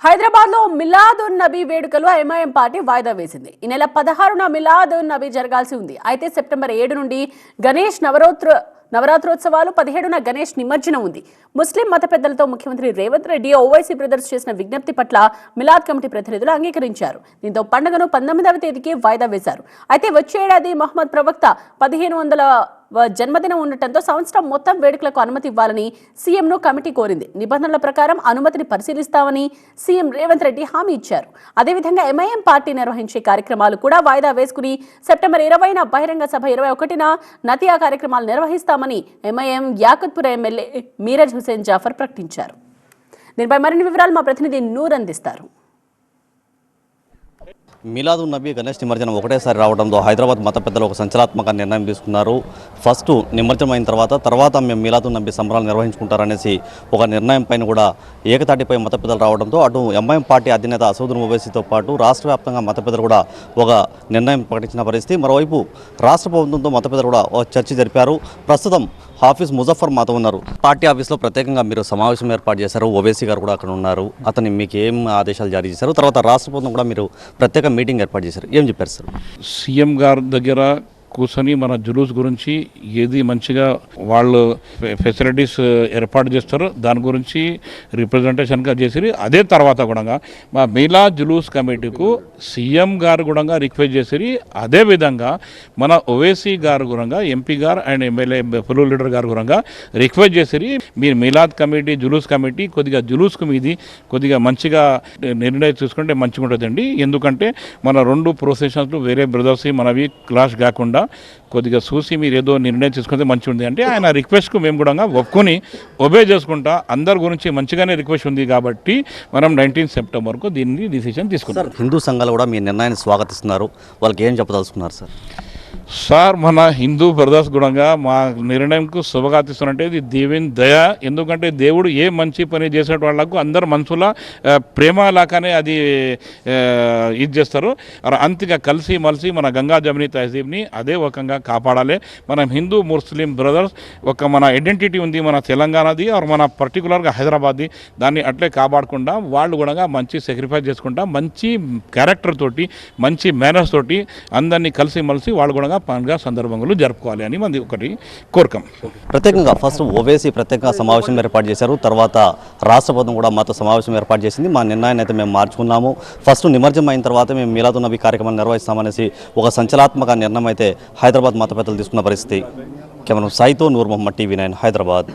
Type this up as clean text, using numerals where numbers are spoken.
హైదరాబాద్ లో మిలాదున్ నబీ వేడుకలు MIM party వాయిదా వేసింది. ఈ నెల 16న మిలాదున్ నబీ జరగాల్సి ఉంది. అయితే సెప్టెంబర్ 7 నుండి గణేష్ నవరాత్రోత్సవాలు, 17న గణేష్ నిమజ్జనం ఉంది. ముస్లిం మత పెద్దలతో ముఖ్యమంత్రి రేవంత్ రెడ్డి ఓవైసీ బ్రదర్స్ చేసిన విజ్ఞప్తి పట్ల మిలాద్ కమిటీ ప్రతినిధులు అంగీకరించారు. దీంతో పండుగను 19వ తేదీకి వాయిదా వేశారు. అయితే వచ్చే ఏడాది మహమ్మద్ ప్రవక్త 1500వ జన్మదినం ఉండటంతో సంవత్సరం మొత్తం వేడుకలకు అనుమతి ఇవ్వాలని సీఎంను కమిటీ కోరింది. నిబంధనల ప్రకారం అనుమతిని పరిశీలిస్తామని సీఎం రేవంత్ రెడ్డి హామీ ఇచ్చారు. అదేవిధంగా ఎంఐఎం పార్టీ నిర్వహించే కార్యక్రమాలు కూడా వాయిదా వేసుకుని సెప్టెంబర్ 20న బహిరంగ సభ, 21న నతియా కార్యక్రమాలు నిర్వహిస్తామని ఎంఐఎం యాకత్పుర ఎమ్మెల్యే మీరజ్ హుసేన్ జాఫర్ ప్రకటించారు. దీనిపై మరిన్ని వివరాలు మా ప్రతినిధి నూర్ అందిస్తారు. మిలాదున్ నబీ గణేష్ నిమజ్జనం ఒకటేసారి రావడంతో హైదరాబాద్ మత పెద్దలు ఒక సంచలనాత్మక నిర్ణయం తీసుకున్నారు. ఫస్ట్ నిమజ్జనం అయిన తర్వాత మేము మిలాదున్ నబీ సంబరాలు నిర్వహించుకుంటారనేసి ఒక నిర్ణయం పైన కూడా ఏకతాటిపై మత పెద్దలు రావడంతో అటు ఎంఐఎం పార్టీ అధినేత అసదుద్దీన్ ఓవైసీతో పాటు రాష్ట్ర వ్యాప్తంగా మత పెద్దలు కూడా ఒక నిర్ణయం ప్రకటించిన పరిస్థితి. మరోవైపు రాష్ట్ర ప్రభుత్వంతో మత పెద్దలు కూడా చర్చ జరిపారు. ప్రస్తుతం హాఫీజ్ ముజఫర్ మాతో ఉన్నారు. పార్టీ ఆఫీస్లో ప్రత్యేకంగా మీరు సమావేశం ఏర్పాటు చేశారు. ఓవైసీ గారు కూడా అక్కడ ఉన్నారు. అతన్ని మీకు ఏం ఆదేశాలు జారీ చేశారు? తర్వాత రాష్ట్ర ప్రభుత్వం కూడా మీరు ప్రత్యేక మీటింగ్ ఏర్పాటు చేశారు. ఏం చెప్పారు సార్? సీఎం గారి దగ్గర కూర్చొని మన జులూస్ గురించి ఏది మంచిగా వాళ్ళు ఫెసిలిటీస్ ఏర్పాటు చేస్తారో దాని గురించి రిప్రజెంటేషన్గా చేసి అదే తర్వాత కూడా మా మిలా జులూస్ కమిటీకు సీఎం గారు కూడా రిక్వెస్ట్ చేసి అదే విధంగా మన ఓవైసీ గారు కూడా ఎంపీ గారు అండ్ ఎమ్మెల్యే ఫుల్ లీడర్ గారు కూడా రిక్వెస్ట్ చేసి మీరు మిలాద్ కమిటీ జులూస్ కమిటీ కొద్దిగా జులూస్కు మీది కొద్దిగా మంచిగా నిర్ణయం తీసుకుంటే మంచిగా ఉంటుందండి. ఎందుకంటే మన రెండు ప్రొసెషన్స్ వేరే బ్రదర్స్ మనవి క్లాష్ కాకుండా కొద్దిగా చూసి మీరు ఏదో నిర్ణయం తీసుకుంటే మంచిగా ఉంది అంటే ఆయన రిక్వెస్ట్కు మేము కూడా ఒప్పుకొని ఒబే చేసుకుంటా అందరి గురించి మంచిగానే రిక్వెస్ట్ ఉంది కాబట్టి మనం 19 సెప్టెంబర్కు దీన్ని డిసిషన్ తీసుకున్నాం. హిందూ సంఘాలు కూడా మీ నిర్ణయాన్ని స్వాగతిస్తున్నారు. వాళ్ళకి ఏం చెప్పదలుచుకున్నారు సార్? సార్ మన హిందూ బ్రదర్స్ కూడా మా నిర్ణయంకు శుభగాతిస్తున్నట్టే ఇది దేవుని దయ. ఎందుకంటే దేవుడు ఏ మంచి పని చేసే వాళ్ళకు అందరు మనసుల ప్రేమ లాగానే అది ఇది చేస్తారు. అంతగా కలిసి మలిసి మన గంగా జముని తహజీబ్ని అదే ఒకంగా కాపాడాలి. మనం హిందూ ముస్లిం బ్రదర్స్ ఒక మన ఐడెంటిటీ ఉంది మన తెలంగాణది మన పర్టికులర్గా హైదరాబాద్ది, దాన్ని అట్లే కాపాడకుండా వాళ్ళు కూడా మంచి సాక్రిఫైస్ చేసుకుంటా మంచి క్యారెక్టర్ తోటి మంచి మేనర్స్ తోటి అందరినీ కలిసి మలిసి వాళ్ళు కూడా పండుగ సందర్భంలో జరుపుకోవాలి అని మంది ఒకటి కోరికం. ప్రత్యేకంగా ఫస్ట్ ఓవైసీ ప్రత్యేకంగా సమావేశం ఏర్పాటు చేశారు. తర్వాత రాష్ట్ర ప్రభుత్వం కూడా మాతో సమావేశం ఏర్పాటు చేసింది. మా నిర్ణయాన్ని అయితే మేము మార్చుకున్నాము. ఫస్ట్ నిమజ్జనం అయిన తర్వాత మేము మిలాదున్ నబీ కార్యక్రమాన్ని నిర్వహిస్తామనేసి ఒక సంచలనాత్మక నిర్ణయం అయితే హైదరాబాద్ మత పెద్దలు తీసుకున్న పరిస్థితి. కెమెరా సాయితో నూర్ మొహమ్మద్, TV9 హైదరాబాద్.